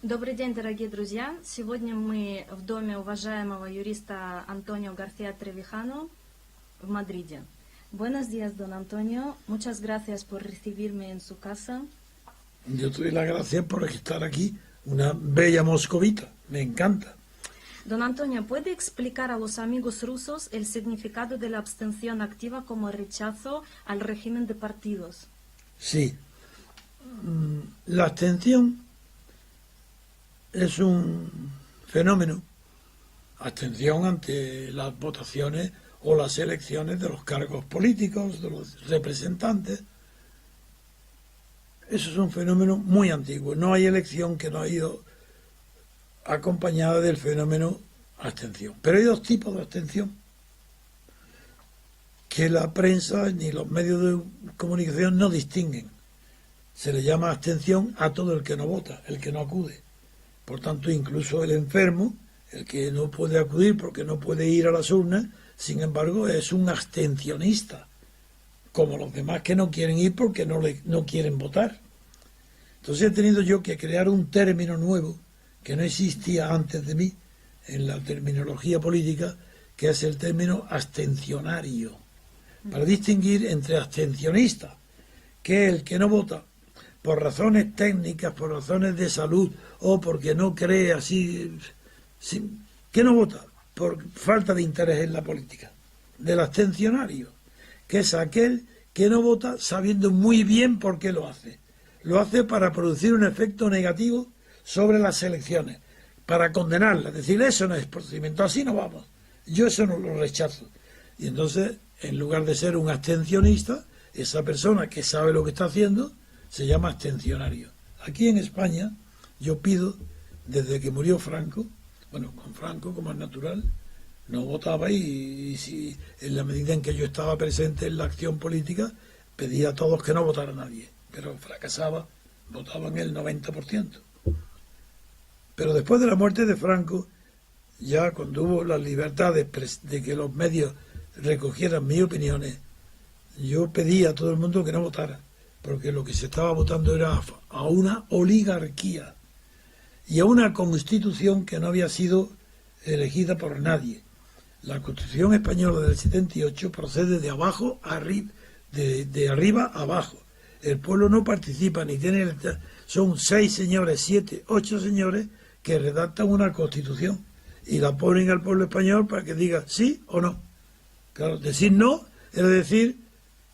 Добрый день, дорогие друзья! Сегодня мы в доме уважаемого юриста Антонио Гарсía Trevijano в Мадриде. Buenos días, don Antonio. Muchas gracias por recibirme en su casa. Yo te doy las gracias por estar aquí, una bella moscovita, me encanta. Don Antonio, ¿puede explicar a los amigos rusos el significado de la abstención activa como rechazo al régimen de partidos? Sí, la abstención es un fenómeno, abstención ante las votaciones o las elecciones de los cargos políticos, de los representantes. Eso es un fenómeno muy antiguo. No hay elección que no ha ido acompañada del fenómeno abstención. Pero hay dos tipos de abstención que la prensa ni los medios de comunicación no distinguen. Se le llama abstención a todo el que no vota, el que no acude. Por tanto, incluso el enfermo, el que no puede acudir porque no puede ir a las urnas, sin embargo, es un abstencionista, como los demás que no quieren ir porque no quieren votar. Entonces he tenido yo que crear un término nuevo que no existía antes de mí en la terminología política, que es el término abstencionario, para distinguir entre abstencionista, que es el que no vota por razones técnicas, por razones de salud o porque no cree así, que no vota por falta de interés en la política, del abstencionario, que es aquel que no vota sabiendo muy bien por qué lo hace. Lo hace para producir un efecto negativo sobre las elecciones, para condenarlas, decir, eso no es procedimiento, así no vamos, yo eso no lo rechazo. Y entonces, en lugar de ser un abstencionista, esa persona que sabe lo que está haciendo se llama abstencionario. Aquí en España yo pido, desde que murió Franco, bueno, con Franco, como es natural, no votaba y si en la medida en que yo estaba presente en la acción política, pedía a todos que no votara a nadie, pero fracasaba, votaban el 90%. Pero después de la muerte de Franco, ya cuando hubo la libertad de que los medios recogieran mis opiniones, yo pedí a todo el mundo que no votara, porque lo que se estaba votando era a una oligarquía y a una constitución que no había sido elegida por nadie. La Constitución española del 78 procede de abajo a arriba, de arriba a abajo. El pueblo no participa ni tiene... Son 6 señores, 7, 8 señores que redactan una Constitución y la ponen al pueblo español para que diga sí o no. Claro, decir no es decir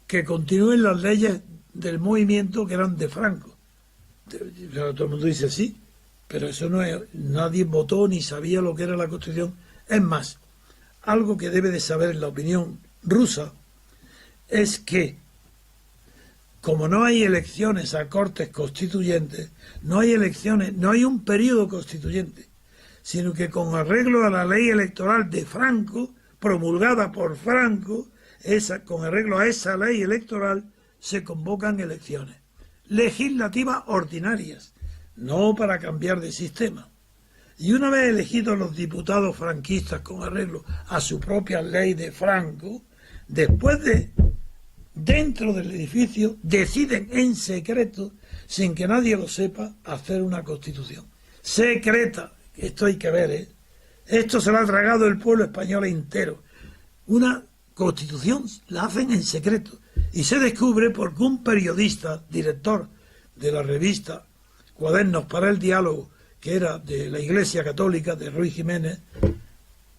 que continúen las leyes del movimiento que eran de Franco. Claro, todo el mundo dice sí, pero eso no es... Nadie votó ni sabía lo que era la Constitución. Es más, algo que debe de saber la opinión rusa es que como no hay elecciones a cortes constituyentes, no hay elecciones, no hay un periodo constituyente, sino que con arreglo a la ley electoral de Franco, promulgada por Franco, con arreglo a esa ley electoral, se convocan elecciones legislativas ordinarias, no para cambiar de sistema. Y una vez elegidos los diputados franquistas con arreglo a su propia ley de Franco, después dentro del edificio, deciden en secreto, sin que nadie lo sepa, hacer una constitución. Secreta, esto hay que ver, ¿eh? Esto se lo ha tragado el pueblo español entero. Una constitución la hacen en secreto. Y se descubre porque un periodista, director de la revista Cuadernos para el Diálogo, que era de la Iglesia Católica, de Ruy Jiménez,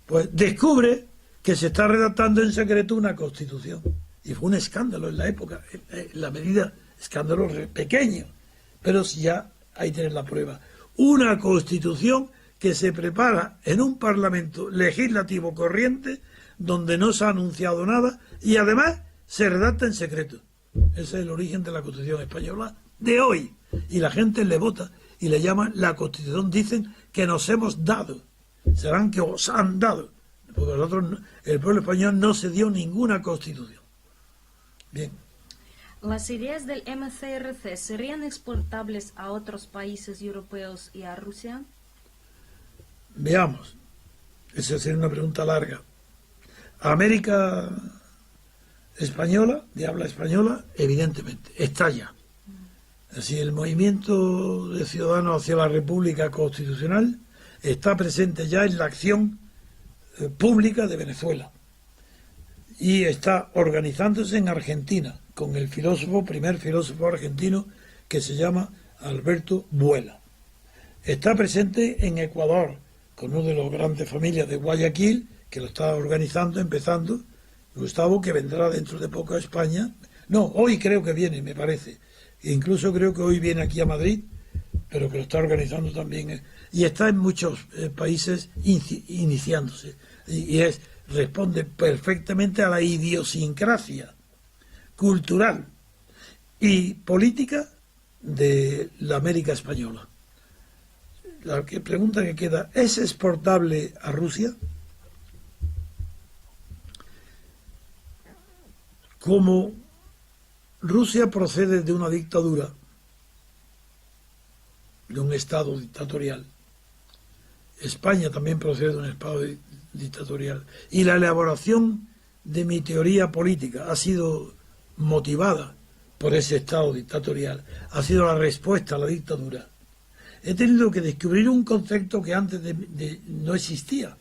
pues descubre que se está redactando en secreto una constitución. Y fue un escándalo en la época, en la medida, escándalo pequeño, pero ya ahí tienen la prueba. Una constitución que se prepara en un parlamento legislativo corriente, donde no se ha anunciado nada, y además se redacta en secreto. Ese es el origen de la Constitución española de hoy. Y la gente le vota y le llaman la Constitución, dicen que nos hemos dado. Serán que os han dado. Porque nosotros, el pueblo español no se dio ninguna Constitución. Bien. ¿Las ideas del MCRC serían exportables a otros países europeos y a Rusia? Veamos. Esa sería una pregunta larga. América... española, de habla española, evidentemente, está ya. Así, el movimiento de ciudadanos hacia la República Constitucional está presente ya en la acción pública de Venezuela y está organizándose en Argentina con el primer filósofo argentino que se llama Alberto Buela. Está presente en Ecuador con uno de los grandes familias de Guayaquil que lo está organizando, empezando Gustavo, que vendrá dentro de poco a España. No, hoy creo que viene, me parece. Incluso creo que hoy viene aquí a Madrid, pero que lo está organizando también. Y está en muchos países iniciándose. Y responde perfectamente a la idiosincrasia cultural y política de la América española. La pregunta que queda, ¿es exportable a Rusia? Como Rusia procede de una dictadura, de un Estado dictatorial, España también procede de un Estado dictatorial, y la elaboración de mi teoría política ha sido motivada por ese Estado dictatorial, ha sido la respuesta a la dictadura. He tenido que descubrir un concepto que antes no existía.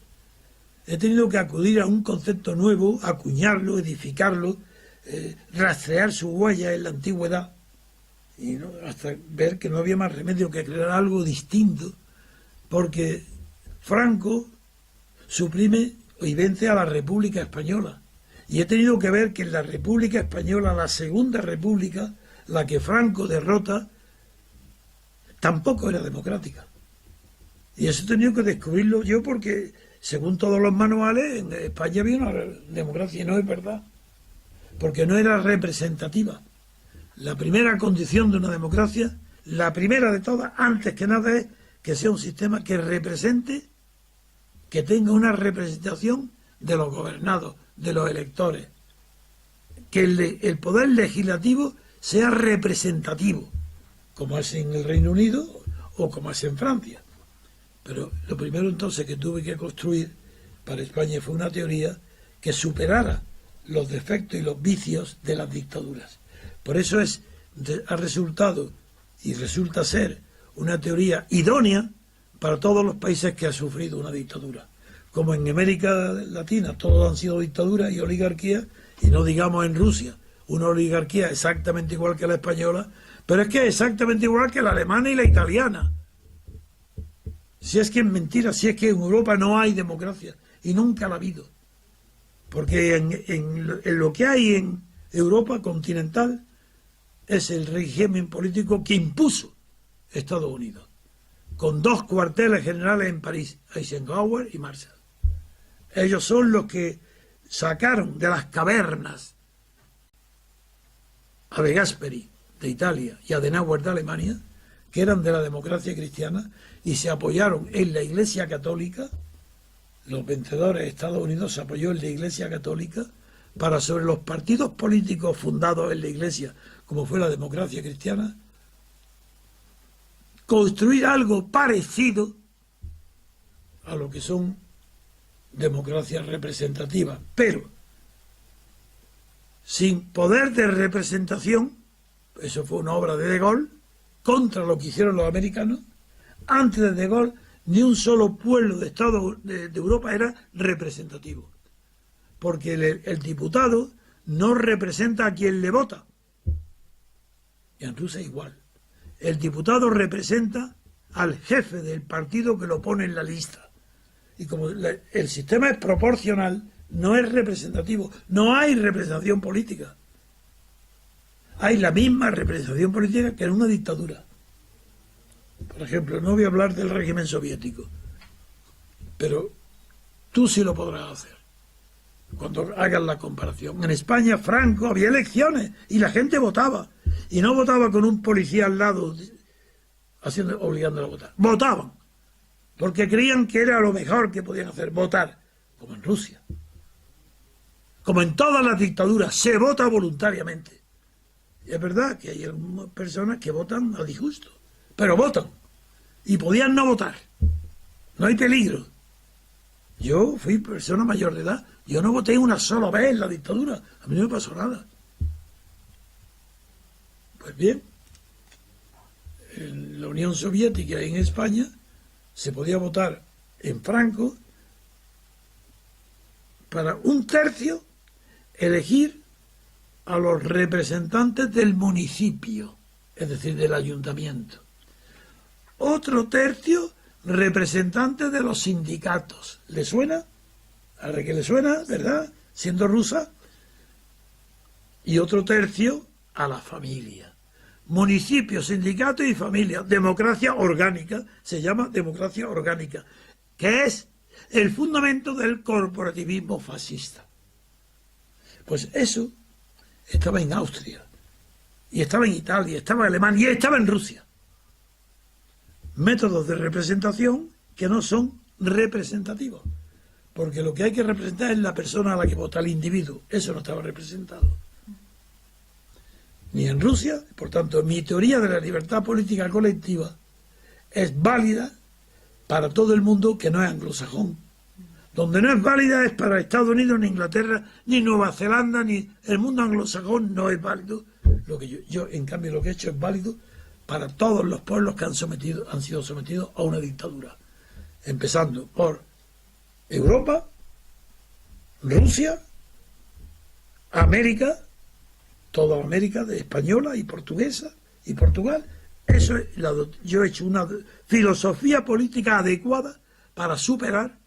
He tenido que acudir a un concepto nuevo, acuñarlo, edificarlo, rastrear su huella en la antigüedad, y ¿no? hasta ver que no había más remedio que crear algo distinto, porque Franco suprime y vence a la República Española. Y he tenido que ver que en la República Española, la Segunda República, la que Franco derrota, tampoco era democrática. Y eso he tenido que descubrirlo yo porque, según todos los manuales, en España había una democracia y no es verdad. Porque no era representativa. La primera condición de una democracia, la primera de todas, antes que nada, es que sea un sistema que represente, que tenga una representación de los gobernados, de los electores, que el poder legislativo sea representativo, como es en el Reino Unido o como es en Francia. Pero lo primero entonces que tuve que construir para España fue una teoría que superara los defectos y los vicios de las dictaduras. Por eso ha resultado y resulta ser una teoría idónea para todos los países que han sufrido una dictadura. Como en América Latina todos han sido dictaduras y oligarquías, y no digamos en Rusia, una oligarquía exactamente igual que la española, pero es que es exactamente igual que la alemana y la italiana. Si es que es mentira, si es que en Europa no hay democracia, y nunca la ha habido. Porque en lo que hay en Europa continental es el régimen político que impuso Estados Unidos, con 2 cuarteles generales en París, Eisenhower y Marshall. Ellos son los que sacaron de las cavernas a De Gasperi de Italia y a Adenauer de Alemania, que eran de la democracia cristiana, y se apoyaron en la Iglesia Católica. Los vencedores de Estados Unidos se apoyó en la Iglesia Católica para, sobre los partidos políticos fundados en la Iglesia, como fue la democracia cristiana, construir algo parecido a lo que son democracias representativas, pero sin poder de representación. Eso fue una obra de Gaulle contra lo que hicieron los americanos. Antes de De Gaulle, ni un solo pueblo de Estado de Europa era representativo, porque el diputado no representa a quien le vota. Y en Rusia igual. El diputado representa al jefe del partido que lo pone en la lista. Y como el sistema es proporcional, no es representativo, no hay representación política. Hay la misma representación política que en una dictadura. Por ejemplo, no voy a hablar del régimen soviético, pero tú sí lo podrás hacer cuando hagas la comparación. En España, Franco, había elecciones y la gente votaba. Y no votaba con un policía al lado obligándolo a votar. Votaban, porque creían que era lo mejor que podían hacer, votar, como en Rusia. Como en todas las dictaduras, se vota voluntariamente. Y es verdad que hay algunas personas que votan a disgusto, pero votan. Y podían no votar. No hay peligro. Yo fui persona mayor de edad. Yo no voté una sola vez en la dictadura. A mí no me pasó nada. Pues bien, la Unión Soviética y en España se podía votar en franco para un tercio elegir a los representantes del municipio, es decir, del ayuntamiento. Otro tercio representantes de los sindicatos. ¿Le suena? A la que le suena, ¿verdad? Siendo rusa. Y otro tercio a la familia. Municipio, sindicato y familia. Democracia orgánica. Se llama democracia orgánica, que es el fundamento del corporativismo fascista. Pues eso estaba en Austria, y estaba en Italia, estaba en Alemania, y estaba en Rusia. Métodos de representación que no son representativos, porque lo que hay que representar es la persona a la que vota, el individuo. Eso no estaba representado ni en Rusia. Por tanto, mi teoría de la libertad política colectiva es válida para todo el mundo que no es anglosajón. Donde no es válida es para Estados Unidos, ni Inglaterra, ni Nueva Zelanda, ni el mundo anglosajón no es válido. Lo que yo en cambio, lo que he hecho es válido para todos los pueblos que han sido sometidos a una dictadura. Empezando por Europa, Rusia, América, toda América de española y portuguesa y Portugal. Eso es yo he hecho una filosofía política adecuada para superar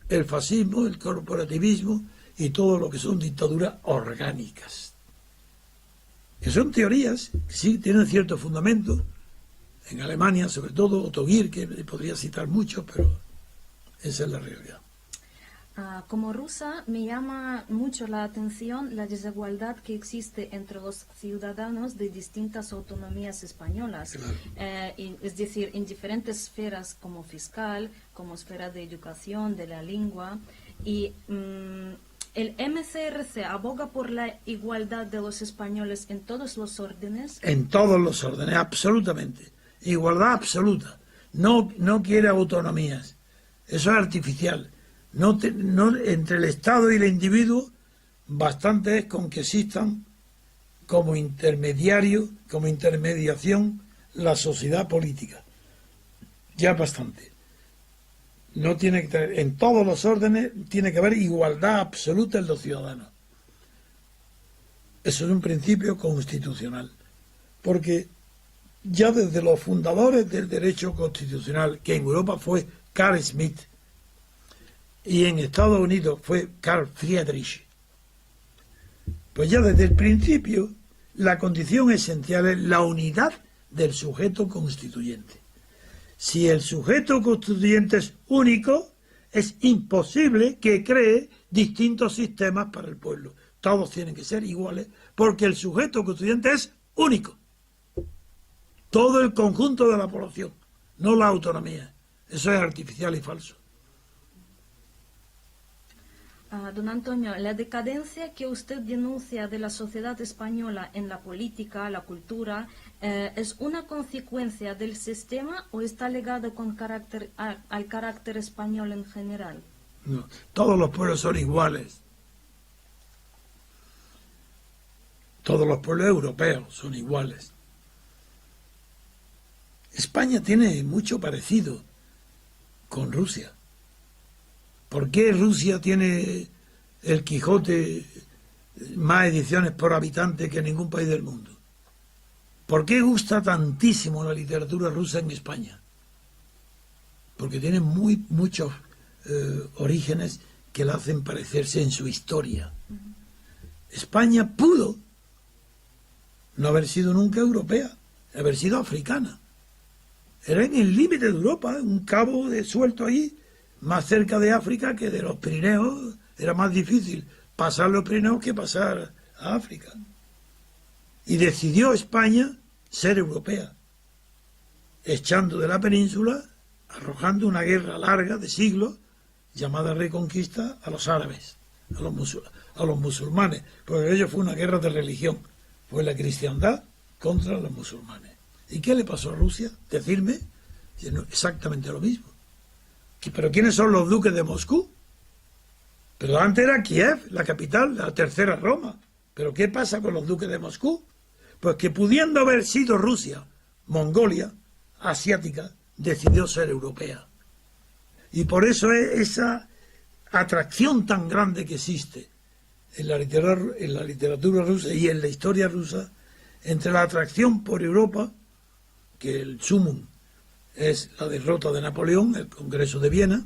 el fascismo, el corporativismo y todo lo que son dictaduras orgánicas. Que son teorías que sí tienen cierto fundamento. En Alemania, sobre todo, Otto Gierke, que podría citar mucho, pero esa es la realidad. Como rusa, me llama mucho la atención la desigualdad que existe entre los ciudadanos de distintas autonomías españolas. Claro. Es decir, en diferentes esferas, como fiscal, como esfera de educación, de la lengua. Y el MCRC aboga por la igualdad de los españoles en todos los órdenes. En todos los órdenes, absolutamente. Igualdad absoluta. No quiere autonomías. Eso es artificial. No, entre el Estado y el individuo, bastante es con que existan como intermediario, como intermediación, la sociedad política. Ya bastante. No tiene que en todos los órdenes tiene que haber igualdad absoluta en los ciudadanos. Eso es un principio constitucional. Porque ya desde los fundadores del derecho constitucional, que en Europa fue Carl Schmitt, y en Estados Unidos fue Carl Friedrich, pues ya desde el principio la condición esencial es la unidad del sujeto constituyente. Si el sujeto constituyente es único, es imposible que cree distintos sistemas para el pueblo. Todos tienen que ser iguales, porque el sujeto constituyente es único. Todo el conjunto de la población, no la autonomía. Eso es artificial y falso. Don Antonio, la decadencia que usted denuncia de la sociedad española en la política, la cultura, ¿es una consecuencia del sistema o está ligado al carácter español en general? No, todos los pueblos son iguales. Todos los pueblos europeos son iguales. España tiene mucho parecido con Rusia. ¿Por qué Rusia tiene el Quijote más ediciones por habitante que ningún país del mundo? ¿Por qué gusta tantísimo la literatura rusa en España? Porque tiene muchos orígenes que la hacen parecerse en su historia. España pudo no haber sido nunca europea, haber sido africana. Era en el límite de Europa, un cabo de suelto ahí, más cerca de África que de los Pirineos. Era más difícil pasar los Pirineos que pasar a África. Y decidió España ser europea, echando de la península, arrojando una guerra larga de siglos, llamada Reconquista, a los árabes, a los musulmanes, porque ello fue una guerra de religión, fue la cristiandad contra los musulmanes. ¿Y qué le pasó a Rusia? Decirme, exactamente lo mismo. ¿Pero quiénes son los duques de Moscú? Pero antes era Kiev, la capital, la tercera Roma. ¿Pero qué pasa con los duques de Moscú? Pues que pudiendo haber sido Rusia Mongolia, asiática, decidió ser europea. Y por eso es esa atracción tan grande que existe en la literatura rusa y en la historia rusa, entre la atracción por Europa, que el sumum es la derrota de Napoleón, el Congreso de Viena,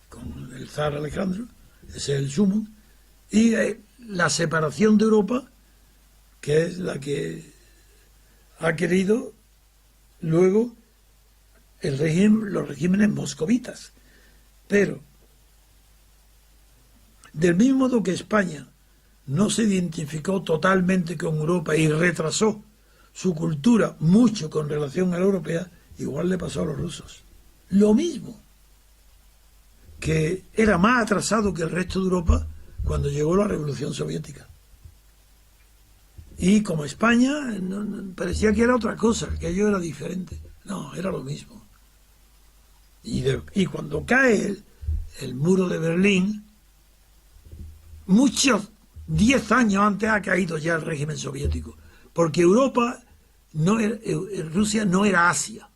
con el zar Alejandro, ese es el sumum, y la separación de Europa, que es la que ha querido luego los regímenes moscovitas. Pero, del mismo modo que España no se identificó totalmente con Europa y retrasó su cultura mucho con relación a la europea, igual le pasó a los rusos. Lo mismo, que era más atrasado que el resto de Europa cuando llegó la Revolución Soviética. Y como España, parecía que era otra cosa, que aquello era diferente. No, era lo mismo. Y cuando cae el muro de Berlín, muchos 10 años antes ha caído ya el régimen soviético, porque Europa Rusia no era Asia,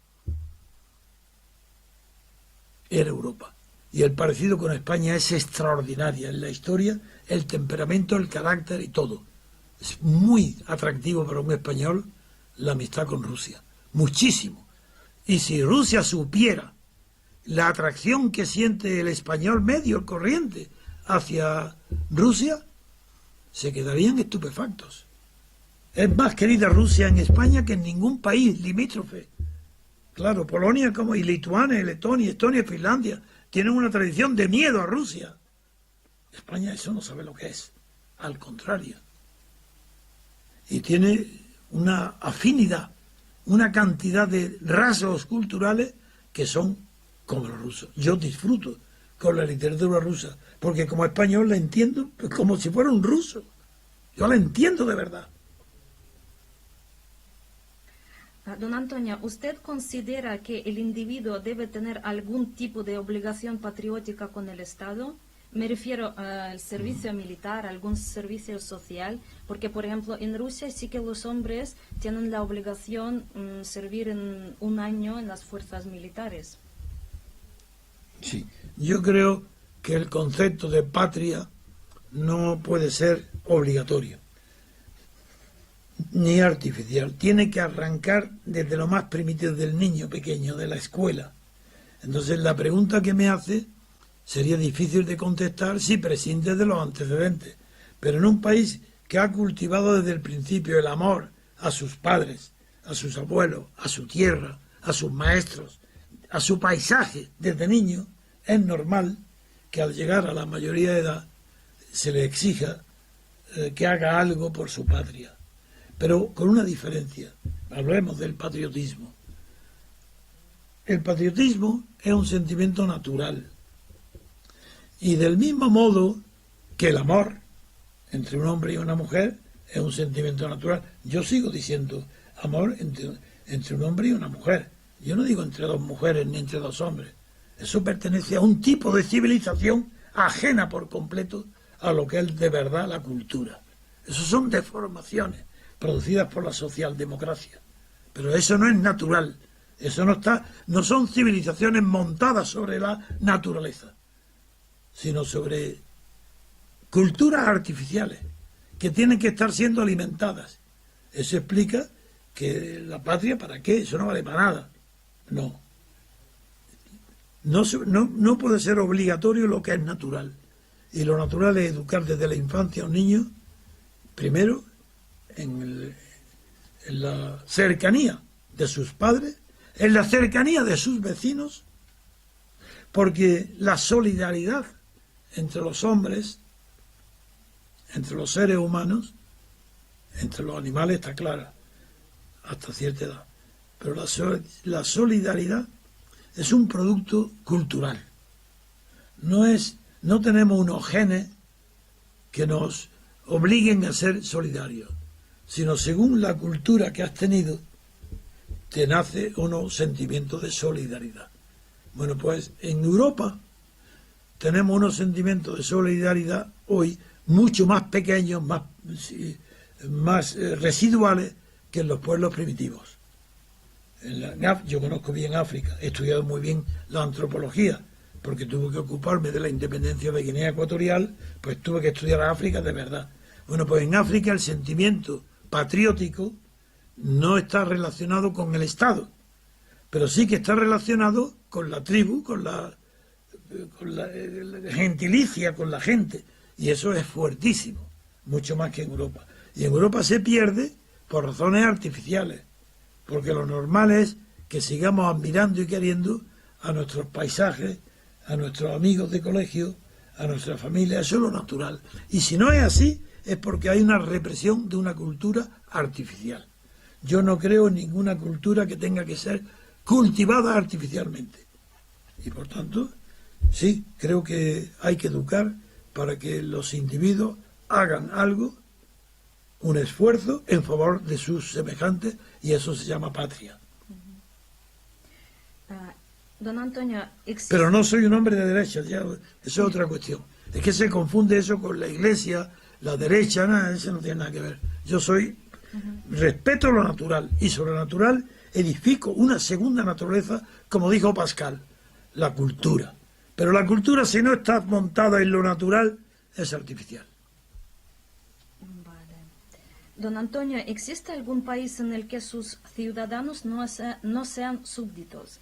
era Europa. Y el parecido con España es extraordinario en la historia, el temperamento, el carácter y todo. Es muy atractivo para un español la amistad con Rusia, muchísimo. Y si Rusia supiera la atracción que siente el español medio, el corriente, hacia Rusia, se quedarían estupefactos. Es más querida Rusia en España que en ningún país limítrofe. Claro, Polonia como y Lituania, Letonia, Estonia, Finlandia tienen una tradición de miedo a Rusia. España eso no sabe lo que es, al contrario. Y tiene una afinidad, una cantidad de rasgos culturales que son como los rusos. Yo disfruto con la literatura rusa, porque como español la entiendo como si fuera un ruso. Yo la entiendo de verdad. Don Antonio, ¿usted considera que el individuo debe tener algún tipo de obligación patriótica con el Estado? Me refiero al servicio militar, algún servicio social, porque por ejemplo en Rusia sí que los hombres tienen la obligación de servir en un año en las fuerzas militares. Sí, yo creo que el concepto de patria no puede ser obligatorio ni artificial. Tiene que arrancar desde lo más primitivo del niño pequeño, de la escuela. Entonces la pregunta que me hace sería difícil de contestar si prescinde de los antecedentes. Pero en un país que ha cultivado desde el principio el amor a sus padres, a sus abuelos, a su tierra, a sus maestros, a su paisaje desde niño, es normal que al llegar a la mayoría de edad se le exija que haga algo por su patria. Pero con una diferencia. Hablemos del patriotismo. El patriotismo es un sentimiento natural. Y del mismo modo que el amor entre un hombre y una mujer es un sentimiento natural. Yo sigo diciendo amor entre un hombre y una mujer. Yo no digo entre dos mujeres ni entre dos hombres. Eso pertenece a un tipo de civilización ajena por completo a lo que es de verdad la cultura. Eso son deformaciones producidas por la socialdemocracia. Pero eso no es natural. Eso no son civilizaciones montadas sobre la naturaleza, sino sobre culturas artificiales que tienen que estar siendo alimentadas. Eso explica que la patria, ¿para qué? Eso no vale para nada. No. No puede ser obligatorio lo que es natural. Y lo natural es educar desde la infancia a un niño, primero, en la cercanía de sus padres, en la cercanía de sus vecinos, porque la solidaridad entre los hombres, entre los seres humanos, entre los animales está clara, hasta cierta edad. Pero la solidaridad es un producto cultural. No tenemos unos genes que nos obliguen a ser solidarios, sino según la cultura que has tenido, te nace unos sentimientos de solidaridad. Bueno, pues en Europa tenemos unos sentimientos de solidaridad hoy mucho más pequeños, más residuales que en los pueblos primitivos. Yo conozco bien África, he estudiado muy bien la antropología, porque tuve que ocuparme de la independencia de Guinea Ecuatorial, pues tuve que estudiar África de verdad. Bueno, pues en África el sentimiento patriótico no está relacionado con el Estado, pero sí que está relacionado con la tribu, con la gentilicia, con la gente, y eso es fuertísimo, mucho más que en Europa. Y en Europa se pierde por razones artificiales, porque lo normal es que sigamos admirando y queriendo a nuestros paisajes, a nuestros amigos de colegio, a nuestra familia, eso es lo natural. Y si no es así, es porque hay una represión de una cultura artificial. Yo no creo en ninguna cultura que tenga que ser cultivada artificialmente. Y por tanto, sí, creo que hay que educar para que los individuos hagan algo, un esfuerzo en favor de sus semejantes, y eso se llama patria. Don Antonio, Pero no soy un hombre de derecha, ya, eso es otra cuestión. Es que se confunde eso con la iglesia, la derecha, nada, eso no tiene nada que ver. Yo soy, respeto lo natural, y sobre lo natural edifico una segunda naturaleza, como dijo Pascal, la cultura. Pero la cultura, si no está montada en lo natural, es artificial. Vale. Don Antonio, ¿existe algún país en el que sus ciudadanos no sean súbditos?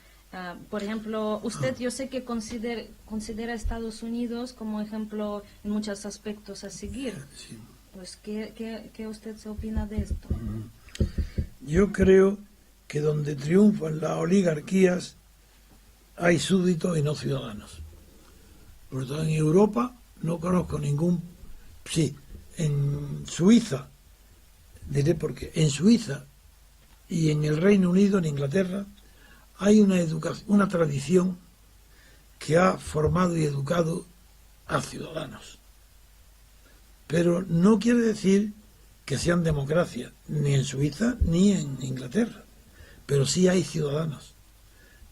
Por ejemplo, usted, yo sé que considera a Estados Unidos como ejemplo en muchos aspectos a seguir. Sí. Pues, ¿qué usted se opina de esto? Yo creo que donde triunfan las oligarquías hay súbditos y no ciudadanos. Por lo tanto, en Europa no conozco ningún... Sí, en Suiza, diré porque en Suiza y en el Reino Unido, en Inglaterra, hay una tradición que ha formado y educado a ciudadanos. Pero no quiere decir que sean democracias, ni en Suiza ni en Inglaterra. Pero sí hay ciudadanos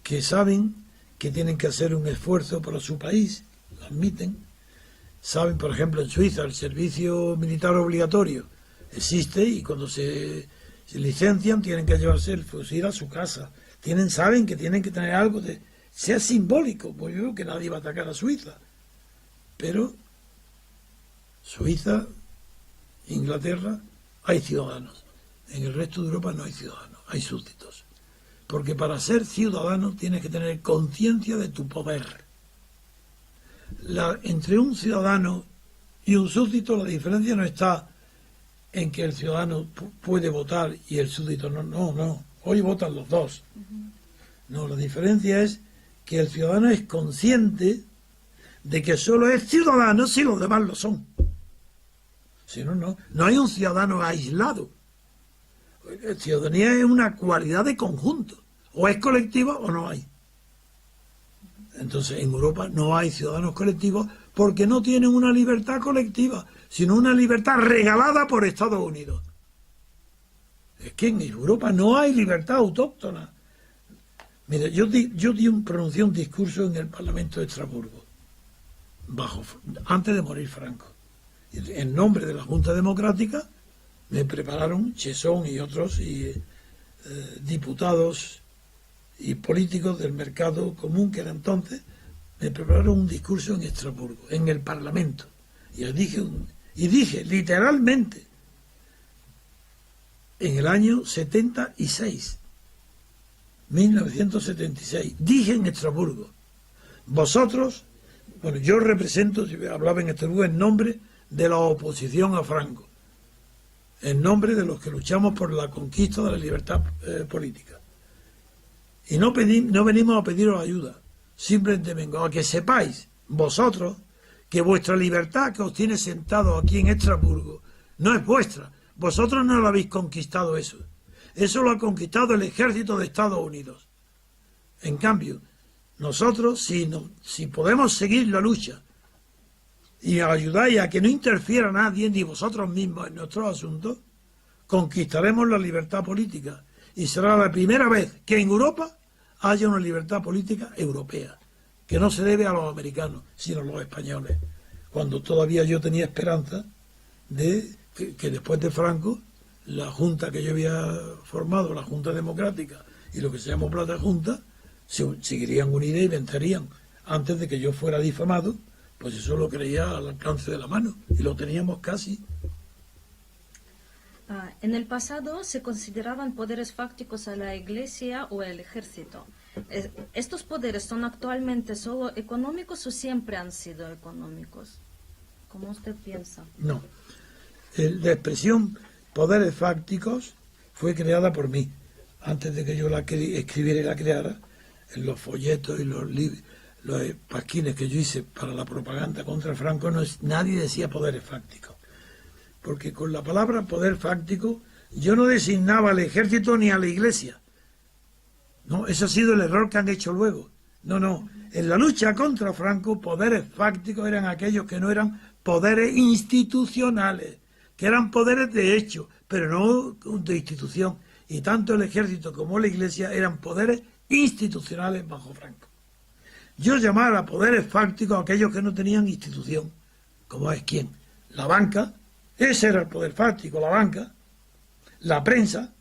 que saben que tienen que hacer un esfuerzo para su país, lo admiten. Saben, por ejemplo, en Suiza el servicio militar obligatorio existe y cuando se licencian tienen que llevarse el fusil a su casa. Saben que tienen que tener algo de... sea simbólico, pues yo creo que nadie va a atacar a Suiza. Pero Suiza, Inglaterra, hay ciudadanos. En el resto de Europa no hay ciudadanos, hay súbditos. Porque para ser ciudadano tienes que tener conciencia de tu poder. Entre un ciudadano y un súbdito la diferencia no está en que el ciudadano puede votar y el súbdito no. Hoy votan los dos. No, la diferencia es que el ciudadano es consciente de que solo es ciudadano si los demás lo son. Si no, no hay un ciudadano aislado. La ciudadanía es una cualidad de conjunto. O es colectiva o no hay. Entonces, en Europa no hay ciudadanos colectivos porque no tienen una libertad colectiva, sino una libertad regalada por Estados Unidos. Es que en Europa no hay libertad autóctona. Mira, pronuncié un discurso en el Parlamento de Estrasburgo, antes de morir Franco. En nombre de la Junta Democrática me prepararon Chesón y otros diputados y políticos del mercado común que era entonces, me prepararon un discurso en Estrasburgo, en el Parlamento. Y dije literalmente, en el año 1976, dije en Estrasburgo, vosotros, bueno, yo represento, hablaba en Estrasburgo en nombre de la oposición a Franco, en nombre de los que luchamos por la conquista de la libertad política. Y no venimos a pediros ayuda, simplemente vengo a que sepáis, vosotros, que vuestra libertad que os tiene sentados aquí en Estrasburgo no es vuestra. Vosotros no lo habéis conquistado eso. Eso lo ha conquistado el ejército de Estados Unidos. En cambio, nosotros, si podemos seguir la lucha y ayudáis a que no interfiera nadie, ni vosotros mismos en nuestros asuntos, conquistaremos la libertad política. Y será la primera vez que en Europa haya una libertad política europea, que no se debe a los americanos, sino a los españoles. Cuando todavía yo tenía esperanza de que después de Franco, la Junta que yo había formado, la Junta Democrática, y lo que se llamó Plata Junta, se seguirían unidas y vencerían. Antes de que yo fuera difamado, pues eso lo creía al alcance de la mano, y lo teníamos casi. En el pasado se consideraban poderes fácticos a la Iglesia o el ejército. ¿Estos poderes son actualmente solo económicos o siempre han sido económicos? ¿Cómo usted piensa? No. La expresión poderes fácticos fue creada por mí. Antes de que yo la escribiera y la creara, en los folletos y los pasquines que yo hice para la propaganda contra Franco, nadie decía poderes fácticos. Porque con la palabra poder fáctico yo no designaba al ejército ni a la Iglesia. No, ese ha sido el error que han hecho luego. No. En la lucha contra Franco, poderes fácticos eran aquellos que no eran poderes institucionales, que eran poderes de hecho, pero no de institución. Y tanto el ejército como la Iglesia eran poderes institucionales bajo Franco. Yo llamaba poderes fácticos a aquellos que no tenían institución. ¿Como es quién? La banca, ese era el poder fáctico, la banca, la prensa,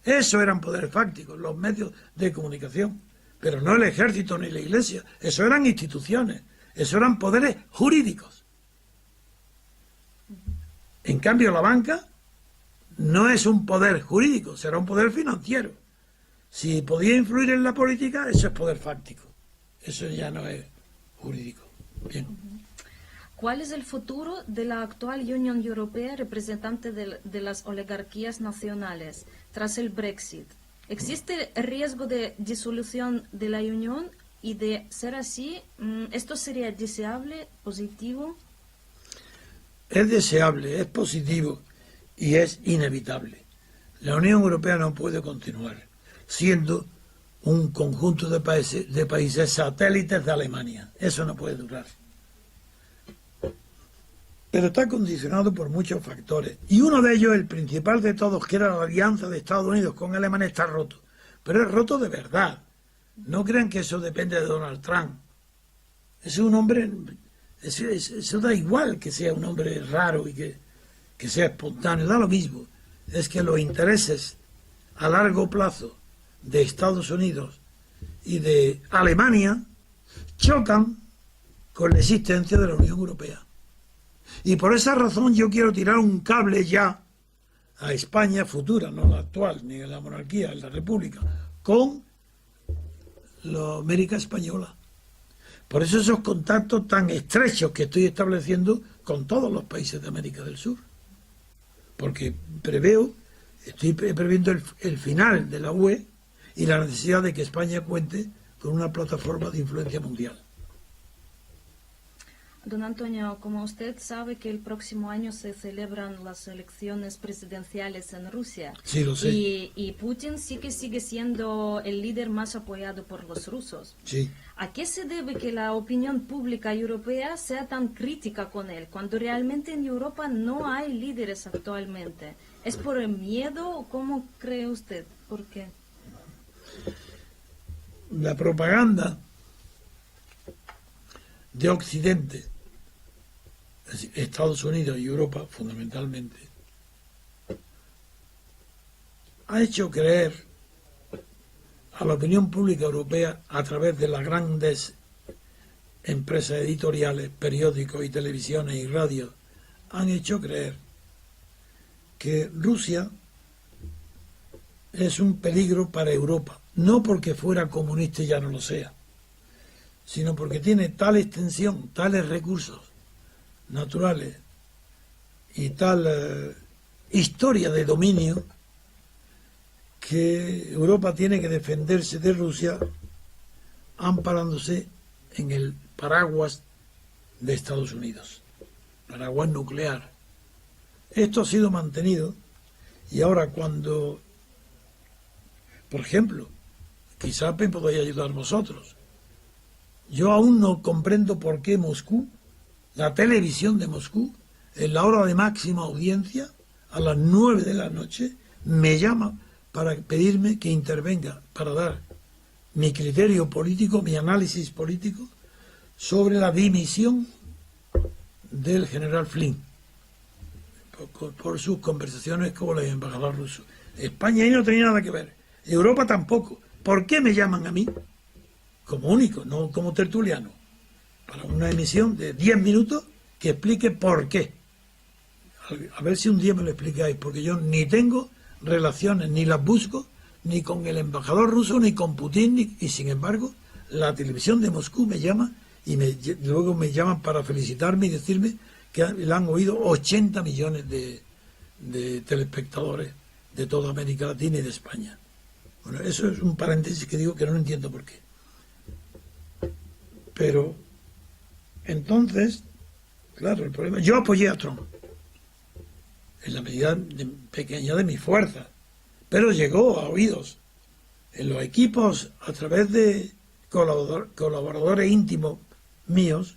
eso eran poderes fácticos, los medios de comunicación, pero no el ejército ni la Iglesia, eso eran instituciones, eso eran poderes jurídicos. En cambio la banca no es un poder jurídico, será un poder financiero. Si podía influir en la política, eso es poder fáctico, eso ya no es jurídico. Bien. ¿Cuál es el futuro de la actual Unión Europea representante de las oligarquías nacionales tras el Brexit? ¿Existe el riesgo de disolución de la Unión? Y de ser así, ¿esto sería deseable, positivo? Es deseable, es positivo y es inevitable. La Unión Europea no puede continuar siendo un conjunto de países satélites de Alemania. Eso no puede durar. Pero está condicionado por muchos factores. Y uno de ellos, el principal de todos, que era la alianza de Estados Unidos con Alemania, está roto. Pero es roto de verdad. No crean que eso depende de Donald Trump. Es un hombre... Eso da igual que sea un hombre raro y que sea espontáneo. Da lo mismo. Es que los intereses a largo plazo de Estados Unidos y de Alemania chocan con la existencia de la Unión Europea. Y por esa razón yo quiero tirar un cable ya a España futura, no la actual, ni en la monarquía, en la república, con la América española. Por eso esos contactos tan estrechos que estoy estableciendo con todos los países de América del Sur. Porque estoy previendo el final de la UE y la necesidad de que España cuente con una plataforma de influencia mundial. Don Antonio, como usted sabe que el próximo año se celebran las elecciones presidenciales en Rusia. Sí, lo sé. Y Putin sí que sigue siendo el líder más apoyado por los rusos. Sí. ¿A qué se debe que la opinión pública europea sea tan crítica con él, cuando realmente en Europa no hay líderes actualmente? ¿Es por el miedo o cómo cree usted? ¿Por qué? La propaganda de Occidente, Estados Unidos y Europa fundamentalmente, ha hecho creer a la opinión pública europea a través de las grandes empresas editoriales, periódicos y televisiones y radios, han hecho creer que Rusia es un peligro para Europa, no porque fuera comunista y ya no lo sea, sino porque tiene tal extensión, tales recursos naturales y tal historia de dominio que Europa tiene que defenderse de Rusia amparándose en el paraguas de Estados Unidos, paraguas nuclear. Esto ha sido mantenido y ahora cuando, por ejemplo, quizás me podáis ayudar vosotros. Yo aún no comprendo por qué Moscú, la televisión de Moscú, en la hora de máxima audiencia, a las 9 de la noche, me llama para pedirme que intervenga, para dar mi criterio político, mi análisis político, sobre la dimisión del general Flynn, por sus conversaciones con el embajador ruso. España ahí no tenía nada que ver, Europa tampoco, ¿Por qué me llaman a mí? Como único, no como tertuliano, para una emisión de 10 minutos que explique por qué. A ver si un día me lo explicáis, porque yo ni tengo relaciones, ni las busco, ni con el embajador ruso, ni con Putin, y sin embargo, la televisión de Moscú me llama y luego me llaman para felicitarme y decirme que la han oído 80 millones de telespectadores de toda América Latina y de España. Bueno, eso es un paréntesis que digo que no entiendo por qué. Pero, entonces, claro, el problema... Yo apoyé a Trump, en la medida pequeña de mi fuerza, pero llegó a oídos en los equipos a través de colaboradores íntimos míos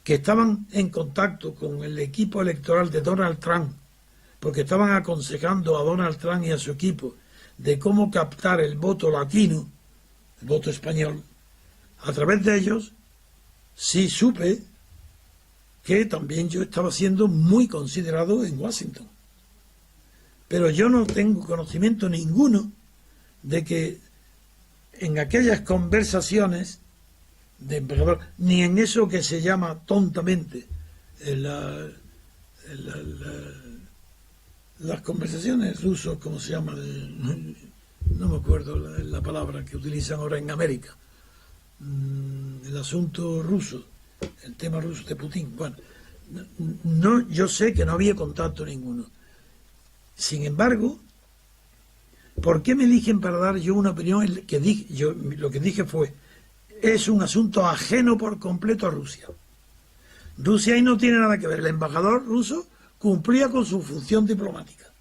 que estaban en contacto con el equipo electoral de Donald Trump, porque estaban aconsejando a Donald Trump y a su equipo de cómo captar el voto latino, el voto español. A través de ellos sí supe que también yo estaba siendo muy considerado en Washington. Pero yo no tengo conocimiento ninguno de que en aquellas conversaciones de embajador, ni en eso que se llama tontamente las conversaciones rusos, ¿cómo se llama? No me acuerdo la palabra que utilizan ahora en América. El asunto ruso, el tema ruso de Putin. Bueno, no, yo sé que no había contacto ninguno. Sin embargo, ¿por qué me eligen para dar yo una opinión? Lo que dije fue, es un asunto ajeno por completo a Rusia. Rusia ahí no tiene nada que ver. El embajador ruso cumplía con su función diplomática.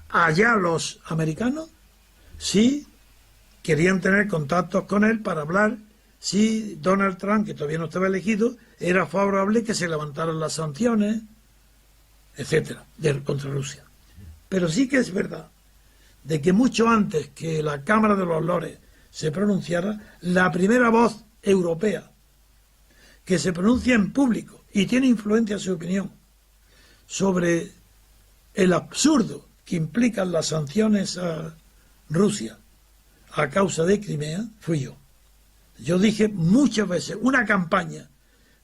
Allá los americanos sí querían tener contactos con él para hablar si Donald Trump, que todavía no estaba elegido, era favorable que se levantaran las sanciones, etcétera, contra Rusia. Pero sí que es verdad de que mucho antes que la Cámara de los Lores se pronunciara, la primera voz europea que se pronuncia en público y tiene influencia su opinión sobre el absurdo que implican las sanciones a Rusia a causa de Crimea, fui yo. Yo dije muchas veces una campaña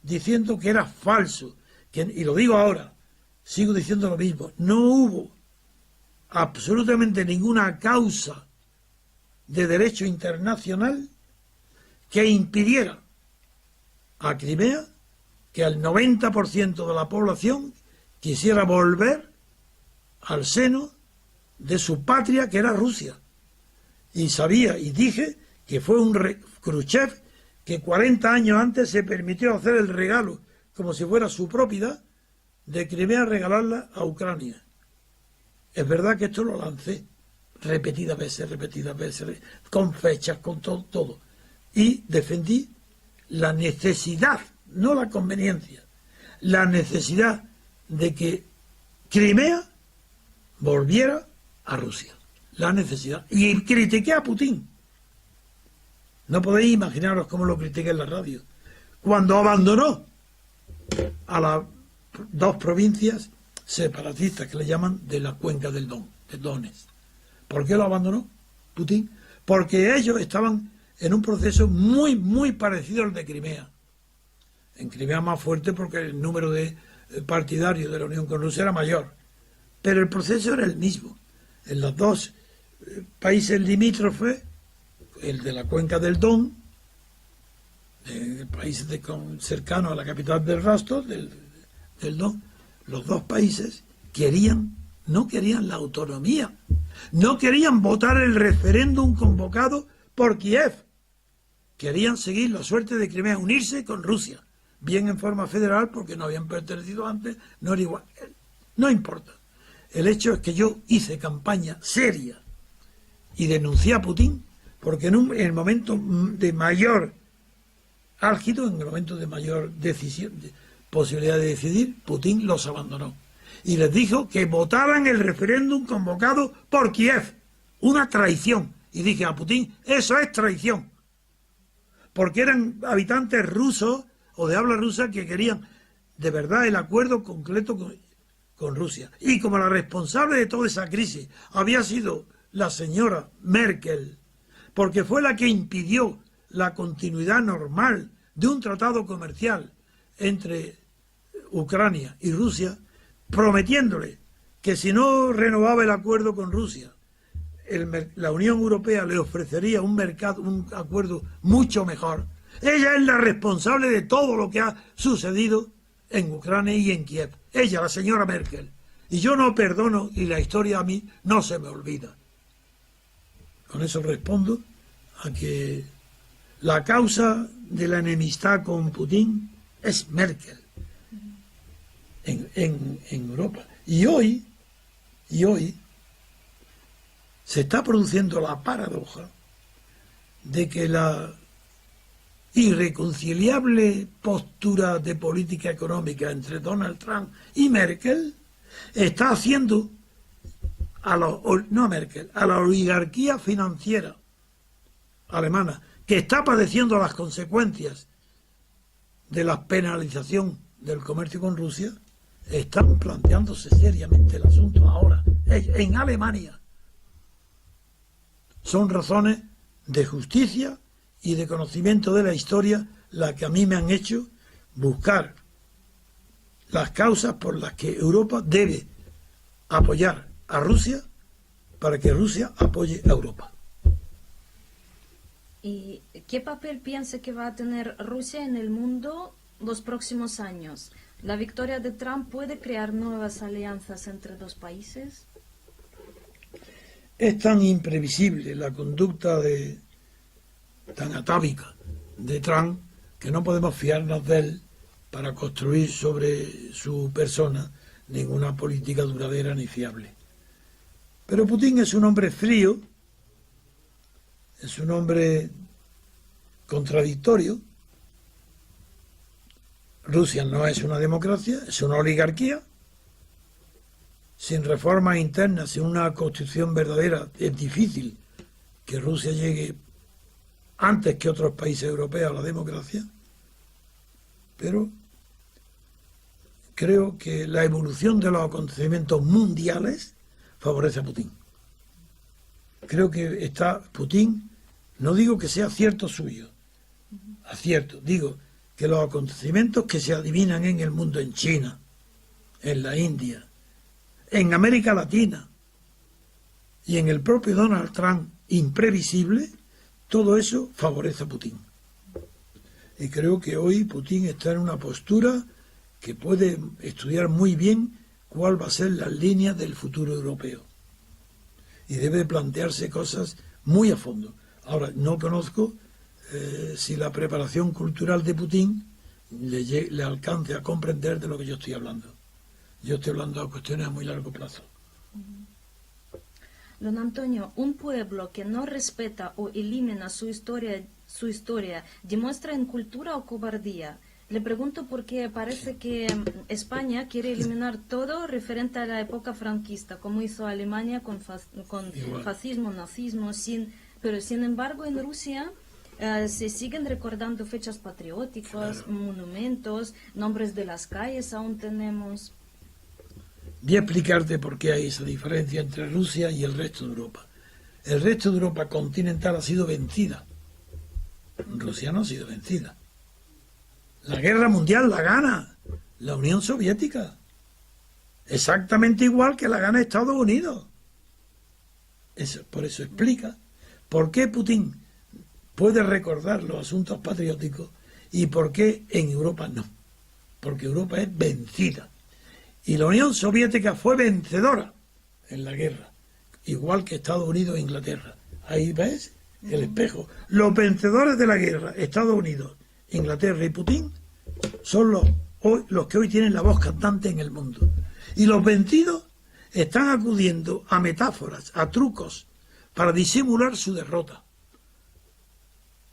diciendo que era falso, y lo digo ahora, sigo diciendo lo mismo, no hubo absolutamente ninguna causa de derecho internacional que impidiera a Crimea que al 90% de la población quisiera volver al seno de su patria, que era Rusia. Y sabía, y dije, que fue Khrushchev que 40 años antes se permitió hacer el regalo, como si fuera su propiedad, de Crimea, regalarla a Ucrania. Es verdad que esto lo lancé repetidas veces, con fechas, con todo. Y defendí la necesidad, no la conveniencia, la necesidad de que Crimea volviera a Rusia. La necesidad. Y critiqué a Putin. No podéis imaginaros cómo lo critiqué en la radio. Cuando abandonó a las dos provincias separatistas que le llaman de la cuenca del Don, de Donetsk. ¿Por qué lo abandonó Putin? Porque ellos estaban en un proceso muy, muy parecido al de Crimea. En Crimea más fuerte porque el número de partidarios de la Unión con Rusia era mayor. Pero el proceso era el mismo. En los dos países limítrofes, el de la cuenca del Don, países cercanos a la capital del Rostov, del Don, los dos países no querían la autonomía, no querían votar el referéndum convocado por Kiev, querían seguir la suerte de Crimea, unirse con Rusia, bien en forma federal porque no habían pertenecido antes, no era igual, no importa. El hecho es que yo hice campaña seria y denuncié a Putin porque en el momento de mayor álgido, en el momento de mayor decisión, posibilidad de decidir, Putin los abandonó. Y les dijo que votaran el referéndum convocado por Kiev. Una traición. Y dije a Putin, eso es traición. Porque eran habitantes rusos o de habla rusa que querían de verdad el acuerdo concreto con Rusia. Y como la responsable de toda esa crisis había sido la señora Merkel, porque fue la que impidió la continuidad normal de un tratado comercial entre Ucrania y Rusia, prometiéndole que si no renovaba el acuerdo con Rusia, la Unión Europea le ofrecería un acuerdo mucho mejor. Ella es la responsable de todo lo que ha sucedido en Ucrania y en Kiev. Ella, la señora Merkel. Y yo no perdono, y la historia a mí no se me olvida. Con eso respondo a que la causa de la enemistad con Putin es Merkel en Europa. Y hoy se está produciendo la paradoja de que la irreconciliable postura de política económica entre Donald Trump y Merkel está haciendo a la oligarquía financiera alemana, que está padeciendo las consecuencias de la penalización del comercio con Rusia, están planteándose seriamente el asunto ahora en Alemania. Son razones de justicia y de conocimiento de la historia las que a mí me han hecho buscar las causas por las que Europa debe apoyar a Rusia para que Rusia apoye a Europa. ¿Y qué papel piensa que va a tener Rusia en el mundo los próximos años? ¿La victoria de Trump puede crear nuevas alianzas entre dos países? Es tan imprevisible la conducta tan atávica de Trump que no podemos fiarnos de él para construir sobre su persona ninguna política duradera ni fiable. Pero Putin es un hombre frío, es un hombre contradictorio. Rusia no es una democracia, es una oligarquía. Sin reformas internas, sin una constitución verdadera, es difícil que Rusia llegue antes que otros países europeos a la democracia. Pero creo que la evolución de los acontecimientos mundiales favorece a Putin. Creo que está Putin, no digo que sea acierto suyo, acierto, digo que los acontecimientos que se adivinan en el mundo, en China, en la India, en América Latina y en el propio Donald Trump, imprevisible, todo eso favorece a Putin. Y creo que hoy Putin está en una postura que puede estudiar muy bien cuál va a ser las líneas del futuro europeo. Y debe plantearse cosas muy a fondo. Ahora, no conozco si la preparación cultural de Putin le alcance a comprender de lo que yo estoy hablando. Yo estoy hablando de cuestiones a muy largo plazo. Don Antonio, un pueblo que no respeta o elimina su historia, ¿demuestra incultura o cobardía? Le pregunto porque parece que España quiere eliminar todo referente a la época franquista, como hizo Alemania con fascismo, nazismo, pero sin embargo en Rusia se siguen recordando fechas patrióticas, claro, monumentos, nombres de las calles aún tenemos. Voy a explicarte por qué hay esa diferencia entre Rusia y el resto de Europa. El resto de Europa continental ha sido vencida. Rusia no ha sido vencida. La guerra mundial la gana la Unión Soviética. Exactamente igual que la gana Estados Unidos. Por eso explica por qué Putin puede recordar los asuntos patrióticos y por qué en Europa no. Porque Europa es vencida. Y la Unión Soviética fue vencedora en la guerra, igual que Estados Unidos e Inglaterra. Ahí ves el espejo. Los vencedores de la guerra, Estados Unidos, Inglaterra y Putin, son los que hoy tienen la voz cantante en el mundo. Y los vencidos están acudiendo a metáforas, a trucos, para disimular su derrota.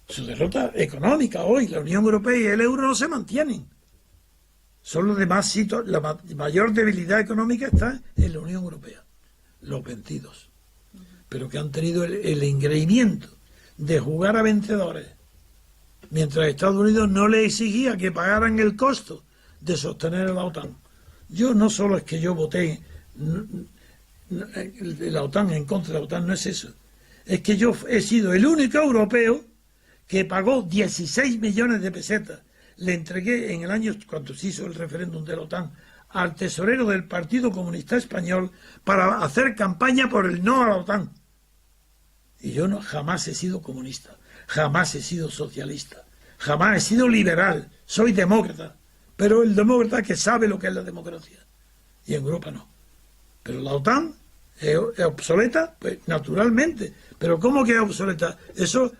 Su derrota económica hoy. La Unión Europea y el euro no se mantienen. Son los demás sitios, la mayor debilidad económica está en la Unión Europea, los vencidos, pero que han tenido el engreimiento de jugar a vencedores, mientras Estados Unidos no le exigía que pagaran el costo de sostener a la OTAN. Yo no solo es que yo voté la OTAN en contra de la OTAN, no es eso, es que yo he sido el único europeo que pagó 16 millones de pesetas. Le entregué en el año, cuando se hizo el referéndum de la OTAN, al tesorero del Partido Comunista Español para hacer campaña por el no a la OTAN. Y yo no, jamás he sido comunista, jamás he sido socialista, jamás he sido liberal, soy demócrata, pero el demócrata que sabe lo que es la democracia. Y en Europa no. Pero la OTAN es obsoleta, pues naturalmente. Pero ¿cómo que es obsoleta? Eso,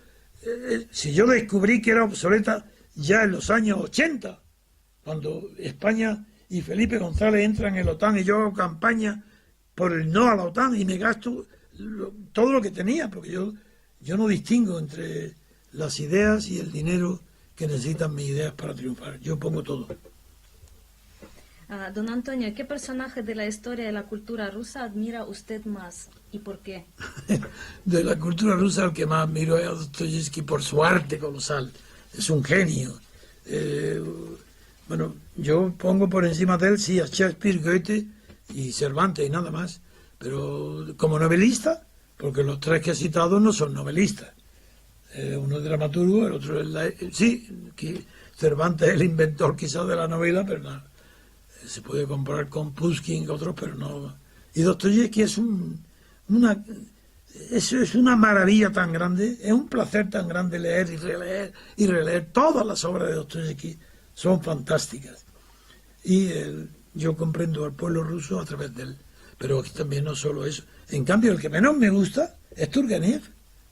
si yo descubrí que era obsoleta ya en los años 80, cuando España y Felipe González entran en la OTAN y yo hago campaña por el no a la OTAN y me gasto todo lo que tenía, porque yo no distingo entre las ideas y el dinero que necesitan mis ideas para triunfar. Yo pongo todo. Don Antonio, ¿qué personaje de la historia de la cultura rusa admira usted más y por qué? De la cultura rusa el que más admiro es a Dostoyevsky por su arte colosal. Es un genio. Bueno, yo pongo por encima de él, sí, a Shakespeare, Goethe y Cervantes y nada más. Pero como novelista, porque los tres que he citado no son novelistas. Uno es dramaturgo, el otro es sí, que Cervantes es el inventor quizás de la novela, pero no, se puede comparar con Pushkin y otros, pero no. Y Dostoyevsky es una maravilla tan grande, es un placer tan grande leer y releer. Todas las obras de Dostoyevsky son fantásticas. Y yo comprendo al pueblo ruso a través de él. Pero también no solo eso. En cambio, el que menos me gusta es Turgenev,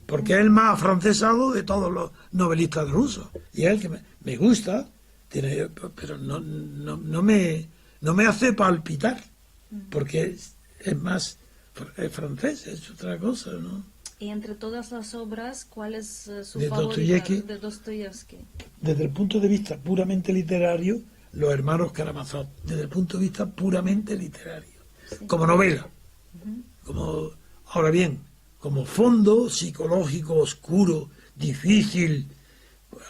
porque es el más afrancesado de todos los novelistas rusos. Y es el que me gusta, pero no me hace palpitar, porque es más francés, es otra cosa, ¿no? Y entre todas las obras, ¿cuál es su De favorita de Dostoyevsky? Desde el punto de vista puramente literario, Los hermanos Karamazov, desde el punto de vista puramente literario, sí, como novela. Como, ahora bien, como fondo psicológico oscuro, difícil,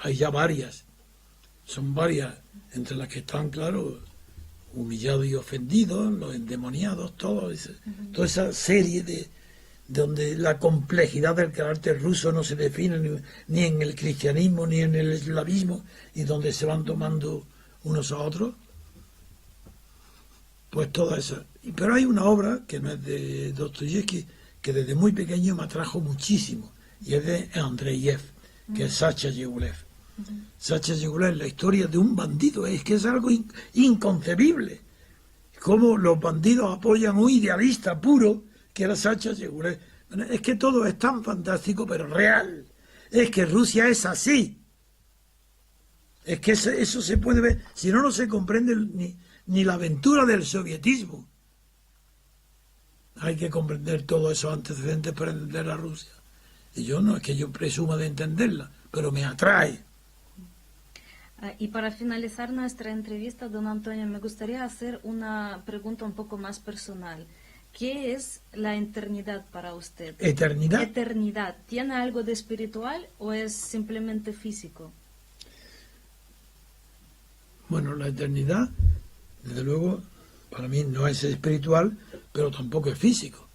hay ya varias, son varias, entre las que están, claro, Humillados y ofendidos, Los endemoniados, toda esa serie de donde la complejidad del carácter ruso no se define ni en el cristianismo ni en el eslavismo, y donde se van tomando unos a otros, pues toda esa. Pero hay una obra que no es de Dostoyevsky, que desde muy pequeño me atrajo muchísimo, y es de Andreyev, que es Sacha Yegulev. Sacha Yegulev, la historia de un bandido, es que es algo inconcebible. Cómo los bandidos apoyan un idealista puro, que era Sacha Yegulev. Es que todo es tan fantástico, pero real. Es que Rusia es así. Es que eso se puede ver, si no, no se comprende ni la aventura del sovietismo. Hay que comprender todos esos antecedentes para entender a Rusia. Y yo no es que yo presuma de entenderla, pero me atrae. Y para finalizar nuestra entrevista, don Antonio, me gustaría hacer una pregunta un poco más personal. ¿Qué es la eternidad para usted? ¿Eternidad? Eternidad. ¿Tiene algo de espiritual o es simplemente físico? Bueno, la eternidad, desde luego, para mí no es espiritual, pero tampoco es físico.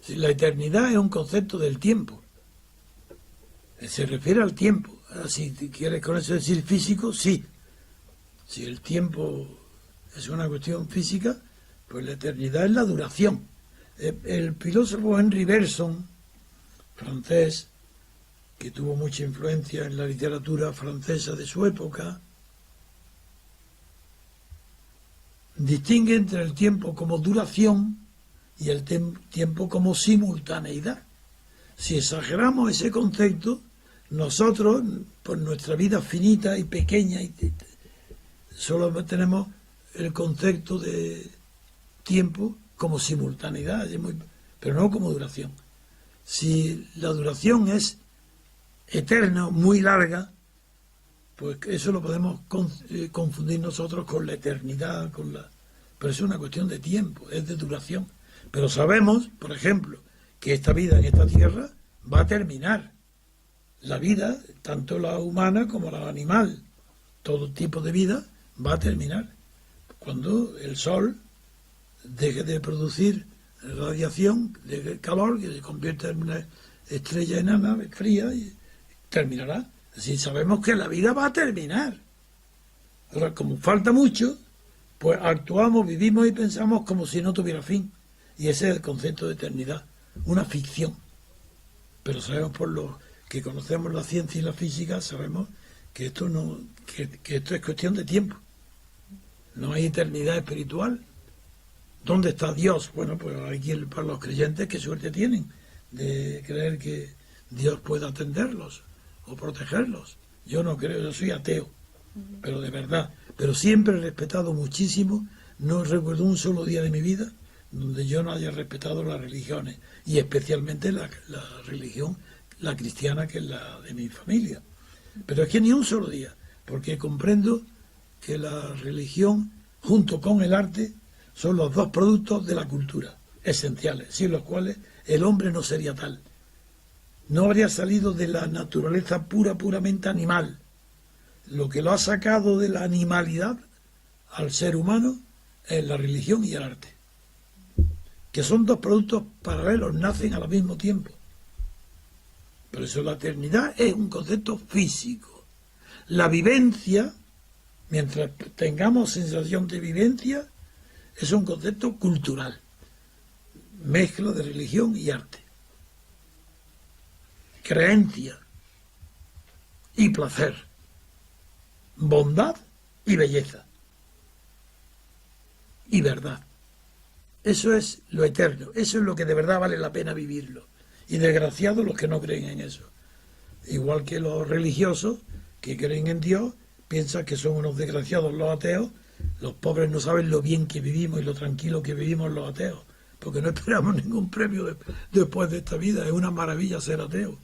La eternidad es un concepto del tiempo. Se refiere al tiempo. Si quieres con eso decir físico, sí. Si el tiempo es una cuestión física, pues la eternidad es la duración. El filósofo Henri Bergson, francés, que tuvo mucha influencia en la literatura francesa de su época, distingue entre el tiempo como duración y el tiempo como simultaneidad. Si exageramos ese concepto, nosotros, por nuestra vida finita y pequeña, solo tenemos el concepto de tiempo como simultaneidad, pero no como duración. Si la duración es eterna, muy larga, pues eso lo podemos confundir nosotros con la eternidad, pero es una cuestión de tiempo, es de duración. Pero sabemos, por ejemplo, que esta vida en esta tierra va a terminar. La vida, tanto la humana como la animal, todo tipo de vida, va a terminar. Cuando el sol deje de producir radiación de calor que se convierte en una estrella enana fría y terminará. Así sabemos que la vida va a terminar. Ahora, como falta mucho, pues actuamos, vivimos y pensamos como si no tuviera fin. Y ese es el concepto de eternidad, una ficción. Pero sabemos por lo que conocemos la ciencia y la física, sabemos que esto no, que esto es cuestión de tiempo. No hay eternidad espiritual. ¿Dónde está Dios? Bueno, pues aquí para los creyentes, qué suerte tienen de creer que Dios pueda atenderlos o protegerlos. Yo no creo, yo soy ateo, pero de verdad. Pero siempre he respetado muchísimo, no recuerdo un solo día de mi vida donde yo no haya respetado las religiones, y especialmente la religión, la cristiana, que es la de mi familia. Pero es que ni un solo día, porque comprendo que la religión, junto con el arte, son los dos productos de la cultura esenciales, sin los cuales el hombre no sería tal. No habría salido de la naturaleza puramente animal. Lo que lo ha sacado de la animalidad al ser humano es la religión y el arte, que son dos productos paralelos, nacen al mismo tiempo. Por eso la eternidad es un concepto físico. La vivencia, mientras tengamos sensación de vivencia, es un concepto cultural, mezcla de religión y arte, creencia y placer, bondad y belleza y verdad. Eso es lo eterno, eso es lo que de verdad vale la pena vivirlo. Y desgraciados los que no creen en eso. Igual que los religiosos que creen en Dios, piensan que son unos desgraciados los ateos. Los pobres no saben lo bien que vivimos y lo tranquilo que vivimos los ateos, porque no esperamos ningún premio después de esta vida. Es una maravilla ser ateo.